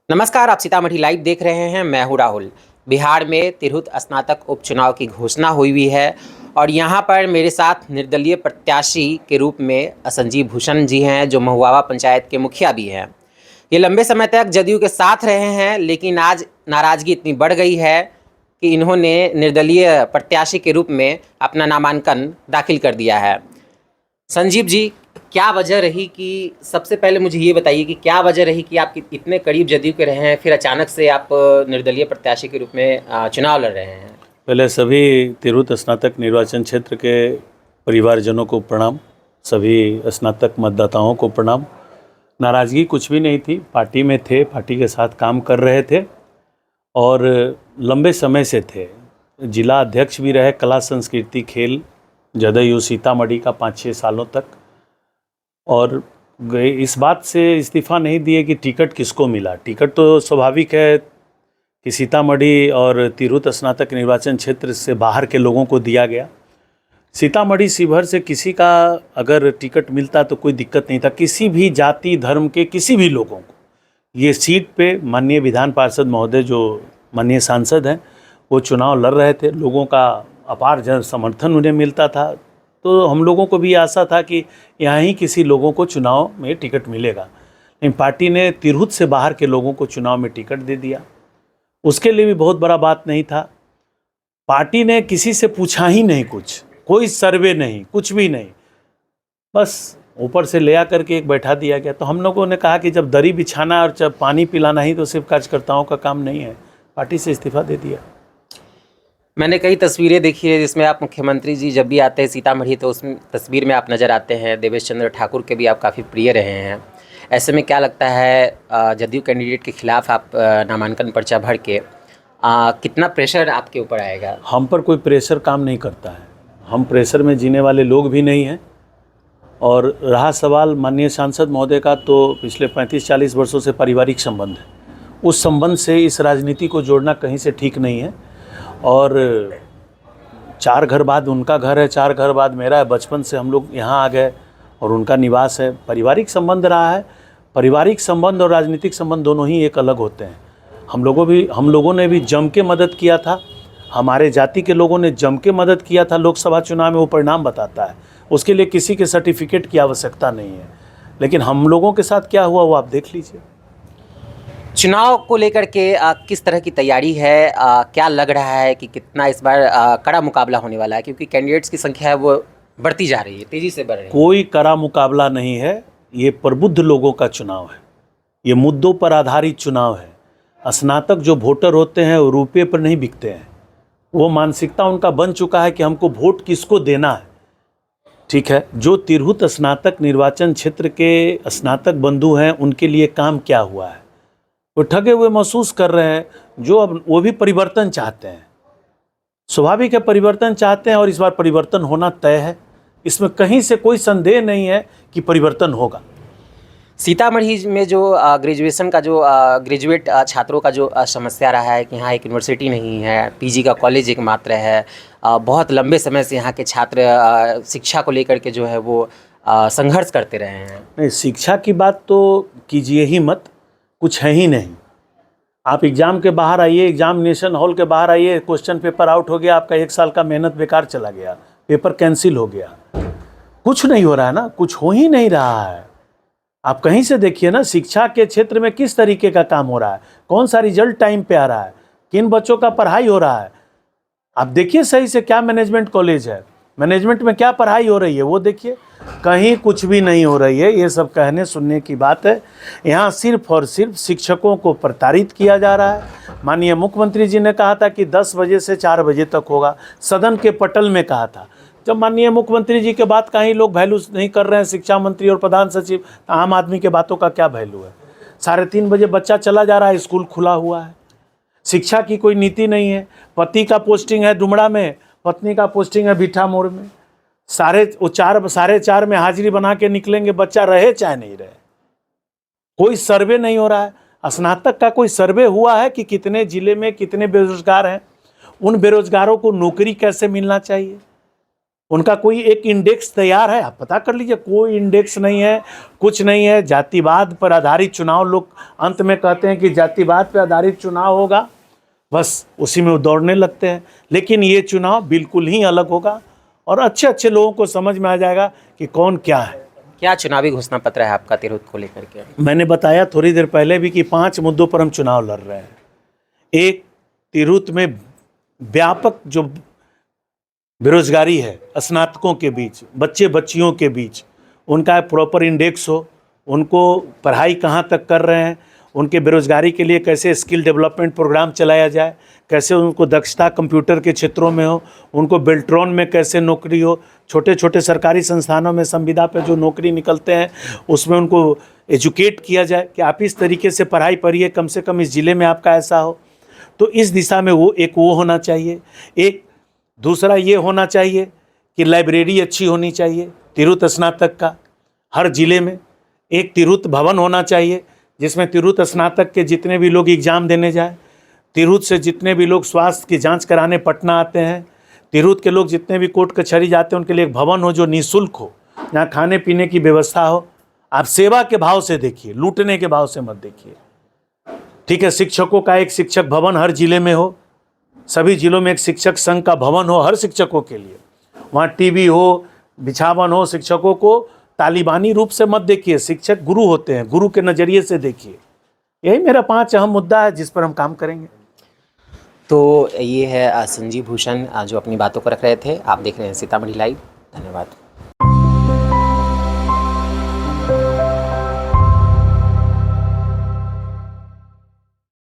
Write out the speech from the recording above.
नमस्कार, आप सीतामढ़ी लाइव देख रहे हैं। मैं हूं राहुल। बिहार में तिरहुत स्नातक उपचुनाव की घोषणा हुई है और यहां पर मेरे साथ निर्दलीय प्रत्याशी के रूप में संजीव भूषण जी हैं, जो महुआवा पंचायत के मुखिया भी हैं। ये लंबे समय तक जदयू के साथ रहे हैं, लेकिन आज नाराज़गी इतनी बढ़ गई है कि इन्होंने निर्दलीय प्रत्याशी के रूप में अपना नामांकन दाखिल कर दिया है। संजीव जी, क्या वजह रही कि सबसे पहले मुझे ये बताइए कि क्या वजह रही कि आप इतने करीब जदयू के रहे हैं, फिर अचानक से आप निर्दलीय प्रत्याशी के रूप में चुनाव लड़ रहे हैं? पहले सभी तिरहुत स्नातक निर्वाचन क्षेत्र के परिवारजनों को प्रणाम, सभी स्नातक मतदाताओं को प्रणाम। नाराज़गी कुछ भी नहीं थी, पार्टी में थे, पार्टी के साथ काम कर रहे थे और लंबे समय से थे। जिला अध्यक्ष भी रहे कला संस्कृति खेल जदयू सीतामढ़ी का 5-6 सालों तक, और इस बात से इस्तीफ़ा नहीं दिए कि टिकट किसको मिला। टिकट तो स्वाभाविक है कि सीतामढ़ी और तिरहुत स्नातक निर्वाचन क्षेत्र से बाहर के लोगों को दिया गया। सीतामढ़ी शिवहर से किसी का अगर टिकट मिलता तो कोई दिक्कत नहीं था, किसी भी जाति धर्म के किसी भी लोगों को ये सीट पे माननीय विधान पार्षद महोदय, जो माननीय सांसद हैं, वो चुनाव लड़ रहे थे। लोगों का अपार जन समर्थन उन्हें मिलता था, तो हम लोगों को भी आशा था कि यहाँ ही किसी लोगों को चुनाव में टिकट मिलेगा। लेकिन पार्टी ने तिरहुत से बाहर के लोगों को चुनाव में टिकट दे दिया। उसके लिए भी बहुत बड़ा बात नहीं था। पार्टी ने किसी से पूछा ही नहीं, कुछ कोई सर्वे नहीं, कुछ भी नहीं, बस ऊपर से ले आकर के एक बैठा दिया गया। तो हम लोगों ने कहा कि जब दरी बिछाना और जब पानी पिलाना ही तो सिर्फ कार्यकर्ताओं का काम नहीं है, पार्टी से इस्तीफा दे दिया। मैंने कई तस्वीरें देखी है जिसमें आप मुख्यमंत्री जी जब भी आते हैं सीतामढ़ी तो उस तस्वीर में आप नज़र आते हैं। देवेश चंद्र ठाकुर के भी आप काफ़ी प्रिय रहे हैं। ऐसे में क्या लगता है, जदयू कैंडिडेट के खिलाफ आप नामांकन पर्चा भर के कितना प्रेशर आपके ऊपर आएगा? हम पर कोई प्रेशर काम नहीं करता है, हम प्रेशर में जीने वाले लोग भी नहीं हैं। और रहा सवाल माननीय सांसद महोदय का, तो पिछले 35-40 वर्षों से पारिवारिक संबंध है। उस संबंध से इस राजनीति को जोड़ना कहीं से ठीक नहीं है। और 4 घर बाद उनका घर है, 4 घर बाद मेरा है। बचपन से हम लोग यहाँ आ गए और उनका निवास है, पारिवारिक संबंध रहा है। पारिवारिक संबंध और राजनीतिक संबंध दोनों ही एक अलग होते हैं। हम लोगों ने भी जम के मदद किया था, हमारे जाति के लोगों ने जम के मदद किया था। लोकसभा चुनाव में वो परिणाम बताता है, उसके लिए किसी के सर्टिफिकेट की आवश्यकता नहीं है। लेकिन हम लोगों के साथ क्या हुआ वो आप देख लीजिए। चुनाव को लेकर के किस तरह की तैयारी है? क्या लग रहा है कि कितना इस बार कड़ा मुकाबला होने वाला है, क्योंकि कैंडिडेट्स की संख्या है वो बढ़ती जा रही है, तेज़ी से बढ़ रही है? कोई कड़ा मुकाबला नहीं है, ये प्रबुद्ध लोगों का चुनाव है, ये मुद्दों पर आधारित चुनाव है। स्नातक जो वोटर होते हैं वो रुपये पर नहीं बिकते हैं, वो मानसिकता उनका बन चुका है कि हमको वोट किसको देना है। ठीक है, जो तिरहुत स्नातक निर्वाचन क्षेत्र के स्नातक बंधु हैं उनके लिए काम क्या हुआ है, वो ठगे हुए महसूस कर रहे हैं। जो अब वो भी परिवर्तन चाहते हैं, स्वाभाविक है परिवर्तन चाहते हैं, और इस बार परिवर्तन होना तय है। इसमें कहीं से कोई संदेह नहीं है कि परिवर्तन होगा। सीतामढ़ी में जो ग्रेजुएशन का जो ग्रेजुएट छात्रों का जो समस्या रहा है कि यहाँ एक यूनिवर्सिटी नहीं है, पीजी का कॉलेज एकमात्र है। बहुत लंबे समय से यहाँ के छात्र शिक्षा को लेकर के जो है वो संघर्ष करते रहे हैं। नहीं, शिक्षा की बात तो कीजिए ही मत, कुछ है ही नहीं। आप एग्ज़ाम के बाहर आइए, एग्जामिनेशन हॉल के बाहर आइए, क्वेश्चन पेपर आउट हो गया, आपका 1 साल का मेहनत बेकार चला गया, पेपर कैंसिल हो गया। कुछ नहीं हो रहा है ना, कुछ हो ही नहीं रहा है। आप कहीं से देखिए ना, शिक्षा के क्षेत्र में किस तरीके का काम हो रहा है, कौन सा रिजल्ट टाइम पे आ रहा है, किन बच्चों का पढ़ाई हो रहा है। आप देखिए सही से, क्या मैनेजमेंट कॉलेज है, मैनेजमेंट में क्या पढ़ाई हो रही है वो देखिए, कहीं कुछ भी नहीं हो रही है। ये सब कहने सुनने की बात है। यहाँ सिर्फ और सिर्फ शिक्षकों को प्रताड़ित किया जा रहा है। माननीय मुख्यमंत्री जी ने कहा था कि 10 बजे से 4 बजे तक होगा, सदन के पटल में कहा था। जब माननीय मुख्यमंत्री जी के बात कहीं लोग वैल्यू नहीं कर रहे हैं, शिक्षा मंत्री और प्रधान सचिव, आम आदमी के बातों का क्या वैल्यू है? 3:30 बजे बच्चा चला जा रहा है, स्कूल खुला हुआ है। शिक्षा की कोई नीति नहीं है। पति का पोस्टिंग है डुमरा में, पत्नी का पोस्टिंग है भीठा मोड़ में। 4:30 में हाजिरी बना के निकलेंगे, बच्चा रहे चाहे नहीं रहे। कोई सर्वे नहीं हो रहा है। स्नातक का कोई सर्वे हुआ है कि कितने जिले में कितने बेरोजगार हैं, उन बेरोजगारों को नौकरी कैसे मिलना चाहिए? उनका कोई एक इंडेक्स तैयार है? आप पता कर लीजिए, कोई इंडेक्स नहीं है, कुछ नहीं है। जातिवाद पर आधारित चुनाव, लोग अंत में कहते हैं कि जातिवाद पर आधारित चुनाव होगा, बस उसी में वो दौड़ने लगते हैं। लेकिन ये चुनाव बिल्कुल ही अलग होगा और अच्छे अच्छे लोगों को समझ में आ जाएगा कि कौन क्या है। क्या चुनावी घोषणा पत्र है आपका तिरहुत को लेकर के? मैंने बताया थोड़ी देर पहले भी कि 5 मुद्दों पर हम चुनाव लड़ रहे हैं। एक, तिरहुत में व्यापक जो बेरोजगारी है स्नातकों के बीच, बच्चे बच्चियों के बीच, उनका प्रॉपर इंडेक्स हो, उनको पढ़ाई कहाँ तक कर रहे हैं, उनके बेरोजगारी के लिए कैसे स्किल डेवलपमेंट प्रोग्राम चलाया जाए, कैसे उनको दक्षता कंप्यूटर के क्षेत्रों में हो, उनको बेल्ट्रॉन में कैसे नौकरी हो, छोटे छोटे सरकारी संस्थानों में संविदा पे जो नौकरी निकलते हैं उसमें उनको एजुकेट किया जाए कि आप इस तरीके से पढ़ाई पढ़िए, कम से कम इस ज़िले में आपका ऐसा हो। तो इस दिशा में वो होना चाहिए। एक दूसरा ये होना चाहिए कि लाइब्रेरी अच्छी होनी चाहिए तिरहुत स्नातक का। हर ज़िले में एक तिरहुत भवन होना चाहिए जिसमें तिरहुत स्नातक के जितने भी लोग एग्ज़ाम देने जाए, तिरहुत से जितने भी लोग स्वास्थ्य की जांच कराने पटना आते हैं, तिरहुत के लोग जितने भी कोर्ट कचहरी जाते हैं, उनके लिए एक भवन हो जो निःशुल्क हो, जहाँ खाने पीने की व्यवस्था हो। आप सेवा के भाव से देखिए, लूटने के भाव से मत देखिए, ठीक है। शिक्षकों का एक शिक्षक भवन हर जिले में हो, सभी जिलों में एक शिक्षक संघ का भवन हो हर शिक्षकों के लिए, वहाँ टीवी हो, बिछावन हो। शिक्षकों को तालिबानी रूप से मत देखिए, शिक्षक गुरु होते हैं, गुरु के नज़रिए से देखिए। यही मेरा 5 अहम मुद्दा है जिस पर हम काम करेंगे। तो ये है संजीव भूषण जो अपनी बातों को रख रहे थे। आप देख रहे हैं सीतामढ़ी लाइव। धन्यवाद।